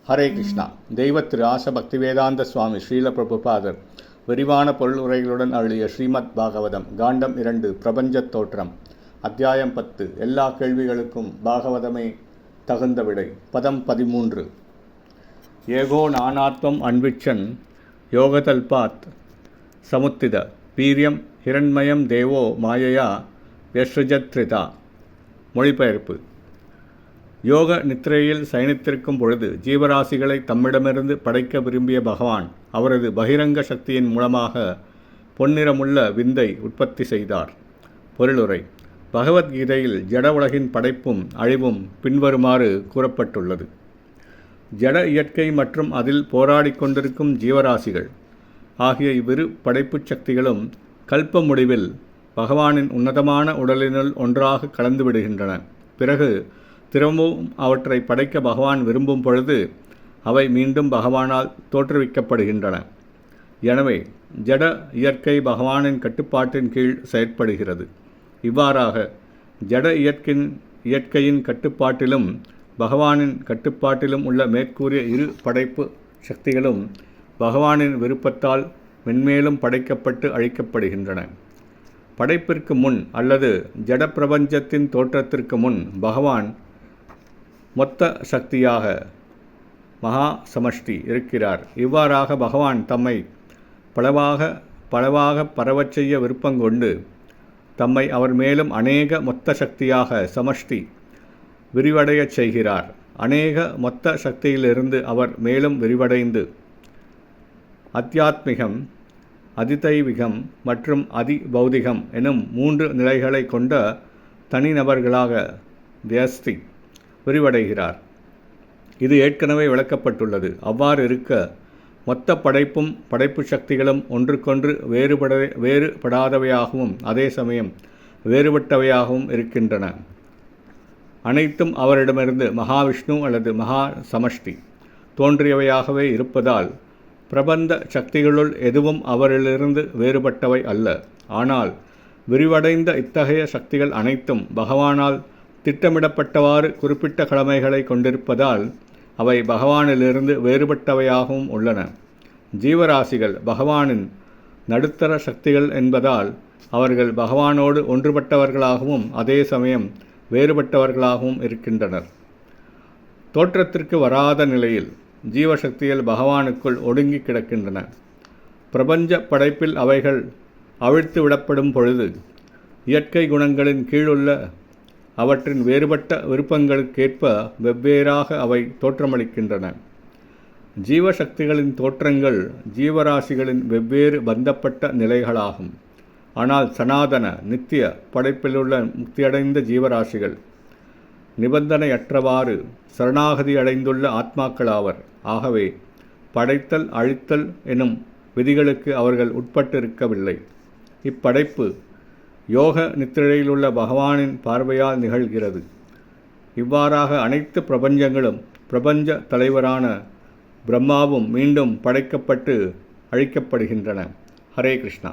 ஹரே கிருஷ்ணா. தெய்வ திரு ஆச பக்திவேதாந்த சுவாமி ஸ்ரீல பிரபுபாதர் விரிவான பொருள் உரைகளுடன் அருளிய ஸ்ரீமத் பாகவதம் காண்டம் 2 பிரபஞ்சத் தோற்றம் அத்தியாயம் 10 எல்லா கேள்விகளுக்கும் பாகவதமே தகுந்த விடை. பதம் 13. ஏகோ நானாத்வம் அன்விச்சன் யோகதல்பாத் சமுத்தித வீரியம் ஹிரண்மயம் தேவோ மாயையா யஸ்ருஜத்ரிதா. மொழிபெயர்ப்பு: யோக நித்திரையில் சயனித்திருக்கும் பொழுது ஜீவராசிகளை தம்மிடமிருந்து படைக்க விரும்பிய பகவான் அவரது பகிரங்க சக்தியின் மூலமாக பொன்னிறமுள்ள விந்தை உற்பத்தி செய்தார். பொருளுரை: பகவத்கீதையில் ஜட உலகின் படைப்பும் அழிவும் பின்வருமாறு கூறப்பட்டுள்ளது. ஜட இயற்கை மற்றும் அதில் போராடி கொண்டிருக்கும் ஜீவராசிகள் ஆகிய இவ்விரு படைப்புச் சக்திகளும் கல்ப முடிவில் பகவானின் உன்னதமான உடலினுள் ஒன்றாக கலந்துவிடுகின்றன. பிறகு திரும்பவும் அவற்றை படைக்க பகவான் விரும்பும் பொழுது அவை மீண்டும் பகவானால் தோற்றுவிக்கப்படுகின்றன. எனவே ஜட இயற்கை பகவானின் கட்டுப்பாட்டின் கீழ் செயற்படுகிறது. இவ்வாறாக ஜட இயற்கையின் கட்டுப்பாட்டிலும் பகவானின் கட்டுப்பாட்டிலும் உள்ள மேற்கூறிய இரு படைப்பு சக்திகளும் பகவானின் விருப்பத்தால் மென்மேலும் படைக்கப்பட்டு அழிக்கப்படுகின்றன. படைப்பிற்கு முன் அல்லது ஜட பிரபஞ்சத்தின் தோற்றத்திற்கு முன் பகவான் மொத்த சக்தியாக மகா சமஷ்டி இருக்கிறார். இவ்வாறாக பகவான் தம்மை பலவாக பரவச் செய்ய விருப்பங்கொண்டு தம்மை அவர் மேலும் அநேக மொத்த சக்தியாக சமஷ்டி விரிவடையச் செய்கிறார். அநேக மொத்த சக்தியிலிருந்து அவர் மேலும் விரிவடைந்து அத்தியாத்மிகம், அதிதைவிகம் மற்றும் அதிபௌதிகம் எனும் 3 நிலைகளை கொண்ட தனிநபர்களாக வியஸ்தி விரிவடைகிறார். இது ஏற்கனவே விளக்கப்பட்டுள்ளது. அவ்வாறு இருக்க மொத்த படைப்பும் படைப்பு சக்திகளும் ஒன்றுக்கொன்று வேறுபடாதவையாகவும் அதே சமயம் வேறுபட்டவையாகவும் இருக்கின்றன. அனைத்தும் அவரிடமிருந்து மகாவிஷ்ணு அல்லது மகா சமஷ்டி தோன்றியவையாகவே இருப்பதால் பிரபந்த சக்திகளுள் எதுவும் அவரிலிருந்து வேறுபட்டவை அல்ல. ஆனால் விரிவடைந்த இத்தகைய சக்திகள் அனைத்தும் பகவானால் திட்டமிடப்பட்டவாறு குறிப்பிட்ட கடமைகளை கொண்டிருப்பதால் அவை பகவானிலிருந்து வேறுபட்டவையாகவும் உள்ளன. ஜீவராசிகள் பகவானின் நடுத்தர சக்திகள் என்பதால் அவர்கள் பகவானோடு ஒன்றுபட்டவர்களாகவும் அதே சமயம் வேறுபட்டவர்களாகவும் இருக்கின்றனர். தோற்றத்திற்கு வராத நிலையில் ஜீவசக்திகள் பகவானுக்குள் ஒடுங்கி கிடக்கின்றன. பிரபஞ்ச படைப்பில் அவைகள் அவிழ்த்து விடப்படும் பொழுது இயற்கை குணங்களின் கீழுள்ள அவற்றின் வேறுபட்ட விருப்பங்களுக்கேற்ப வெவ்வேறாக அவை தோற்றமளிக்கின்றன. ஜீவசக்திகளின் தோற்றங்கள் ஜீவராசிகளின் வெவ்வேறு பந்தப்பட்ட நிலைகளாகும். ஆனால் சனாதன நித்திய படைப்பிலுள்ள முக்தியடைந்த ஜீவராசிகள் நிபந்தனையற்றவாறு சரணாகதி அடைந்துள்ள ஆத்மாக்களாவர். ஆகவே படைத்தல் அழித்தல் எனும் விதிகளுக்கு அவர்கள் உட்பட்டிருக்கவில்லை. இப்படைப்பு யோக நித்திரையிலுள்ள பகவானின் பார்வையால் நிகழ்கிறது. இவ்வாறாக அனைத்து பிரபஞ்சங்களும் பிரபஞ்ச தலைவரான பிரம்மாவும் மீண்டும் படைக்கப்பட்டு அழிக்கப்படுகின்றன. ஹரே கிருஷ்ணா.